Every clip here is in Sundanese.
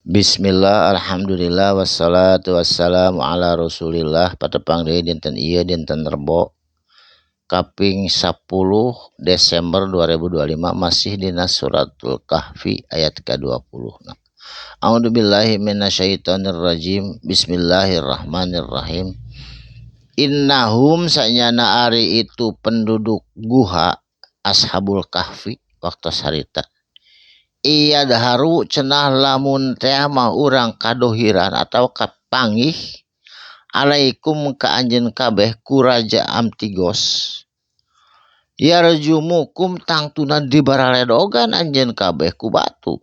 Bismillah, alhamdulillah, wassalatu wassalamu ala rasulillah. Patepang deui dinten ieu dinten Rebo kaping 10 Desember 2025 masih dina suratul kahfi ayat ke-20. A'udzubillahi minasyaitonir rajim. Bismillahirrahmanirrahim. Innahum sanyana ari itu penduduk guha ashabul kahfi waktu sarita. Iya daharu cenah lamun teh mah urang kadohiran atau kapanggih alaikum ka anjeun kabeh ku raja Amtigos yarjumukum tangtuna dibaraledogan anjeun kabeh ku batu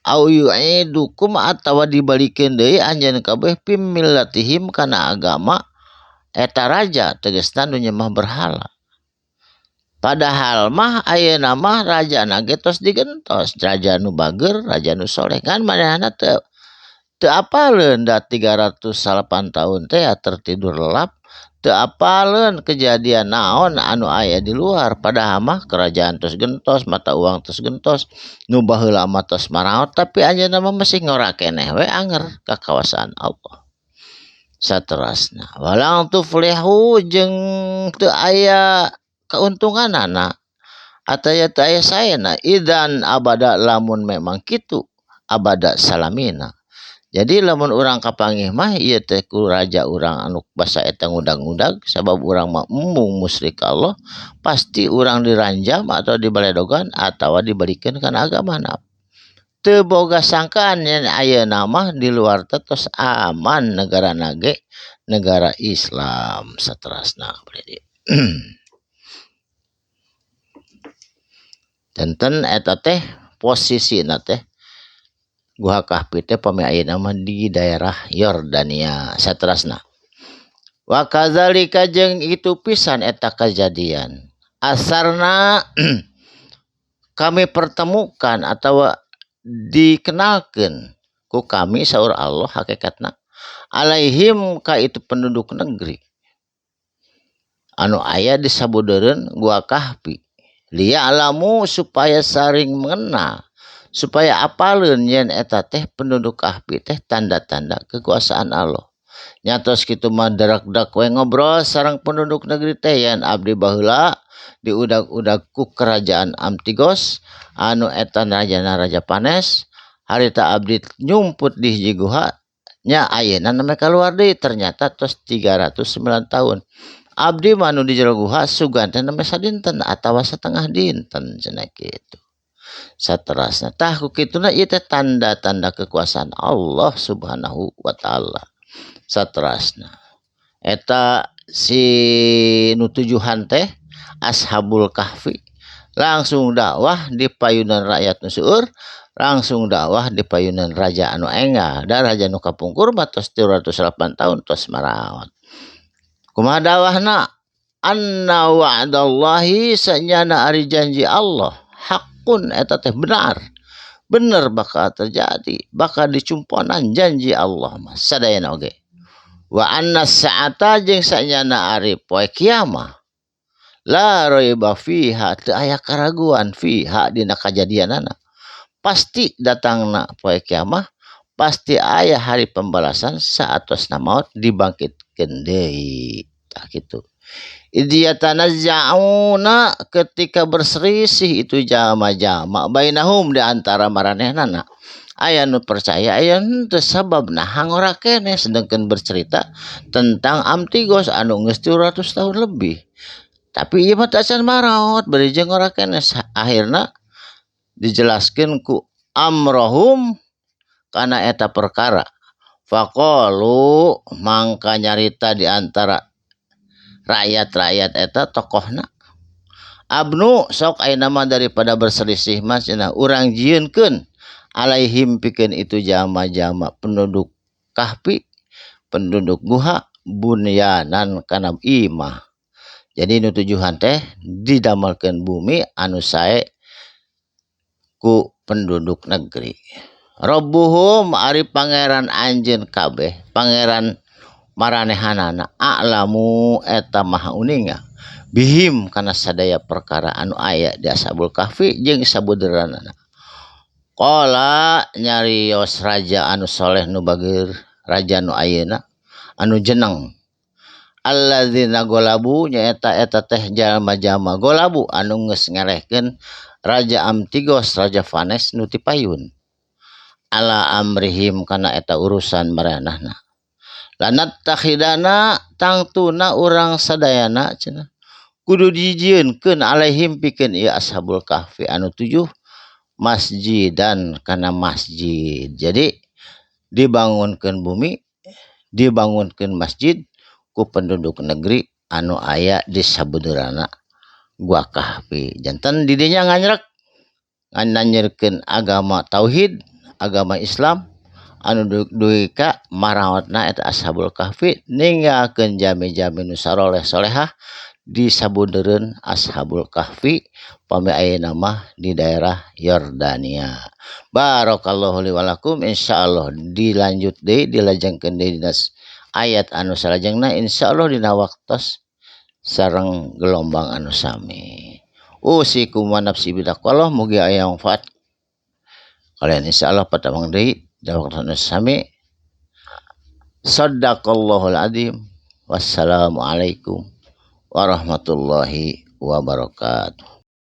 au yu'idukum atawa dibalikeun deui anjeun kabeh pim millatihim kana agama eta raja tegasna nu nyembah berhala. Padahal mah ayeuna mah rajana ge tos digentos, raja nu bager, raja nu soleh kan manehna teu apaleun da 308 tahun teh tertidur lelap, teu apaleun kejadian naon anu aya di luar. Padahal mah kerajaan tos gentos, mata uang tos gentos, nu baheula mah tos maraot, tapi anjeunna mah masih ngora keneh we anger kakawasan Allah. Saterasna walang tuflihu jeung teu aya keuntungan anak atau ya taya saena idan abada lamun memang kitu abada salamina. Jadi lamun urang kapanggih mah ieu teh ku raja urang anu basa eta ngudag-ngudag sabab urang mah embung musyrik Allah pasti urang diranjam atau dibaledogan atau dibalikeun kana agamana. Teu boga sangkaan yen ayeuna mah di luar teh tos aman negarana ge negara Islam saterasna. Tenten eta teh posisina teh Guha Kahfi teh pami ayeuna mah di daerah Yordania saterasna. Wa kadzalika jeung itu pisan eta kejadian. Asarna kami pertemukan atau dikenalkeun ku kami saur Allah hakikatna alaihim ka itu penduduk negeri anu aya di sabudeureun Guha Kahfi. Lia alamu supaya saring mengenal, supaya apaleun yen eta teh penduduk Kahfi teh tanda-tanda kekuasaan Allah. Nyatos kitu mah darak-dak we ngobrol sareng penduduk negeri teh yen abdi baheula diudag-udag ku kerajaan Amtigos anu eta rajana Raja Panes. Harita abdi nyumput di hiji guha nya ayeuna neme kaluar deui ternyata tos 309 tahun. Abdi manu di jero guha sugan teh nembe sadinten atawa setengah dinten cenah kitu. Saterasna tah ku kituna ieu teh tanda-tanda kekuasaan Allah Subhanahu wa taala. Saterasna eta si nu tujuhan teh Ashabul Kahfi langsung dakwah di payunan rakyat nu seueur, langsung dakwah di payunan raja anu enggah, da raja nu kapungkur mah tos 308 tahun tos maraot. Kumaha dawahna anna wa'dallahi sanyana ari janji Allah hakun eta teh benar bakal terjadi, bakal dicumponan janji Allah mah sadayana oge. Wa anna sa'ata jeung sanyana ari poe kiamah la raiba fiha teu aya karaguan fiha dina kajadianana. Pasti datangna poe kiamah, pasti aya hari pembalasan saatosna maut dibangkitkeun deui. Tah kitu. Idiyatanazza'una ketika berselisih itu jama-jama bainahum di antara maranehnana. Aya nu percaya aya teu sababna hangora keneh sedengkeun bercerita tentang Amtigos anu geus 200 tahun lebih. Tapi ieu mah teu acan maraot bari jeung ora keneh akhirna dijelaskeun ku amrohum kana eta perkara. Faqalu mangka nyarita di antara rakyat-rakyat eta tokohna abnu sok ayeuna mah daripada berselisih mah cenah urang jieunkeun alaihim pikeun itu jama-jama penduduk Kahfi penduduk guha bunyanan kana imah. Jadi nu tujuan teh didamelkeun bumi anu sae ku penduduk negeri. Rabbuhum ari pangeran anjeun kabeh, pangeran maranehanana a'lamu eta maha uninga bihim kana sadaya perkara anu aya di Ashabul Kahfi jeung sabudeuranana. Qala nyarios raja anu soleh nu bageur raja nu ayeuna anu jeneng alladzina golabu nyaeta eta teh jalma-jalma golabu anu geus ngerehkeun raja Amtigos raja Vanes nu ti payun ala amrihim kana eta urusan maranahna lanat takhidana tangtuna urang sadayana cenah kudu dijieunkeun alaihim pikeun ieu ashabul kahfi anu 7 masjidan kana masjid. Jadi dibangunkeun bumi, dibangunkeun masjid ku penduduk negeri anu aya di sabeudurana Gua Kahfi. Janten di dinya nganyrek nganyeurkeun agama tauhid, agama Islam anu duwi ka marawatna eta ashabul kahfi ninggalkeun jami-jami nu saroleh solehah di sabuneureun ashabul kahfi pami ayeuna mah di daerah Yordania. Barakallahu li walakum insyaallah dilanjut deui dilajengkeun deui dina ayat anu salajengna insyaallah dina waktos sareng gelombang anu sami. Usikum wa nafsi bitaqwallah mugi aya manfaat kalian insyaallah patamang deui dina waktos anu sami. Shadaqallahul adzim. Wassalamualaikum warahmatullahi wabarakatuh.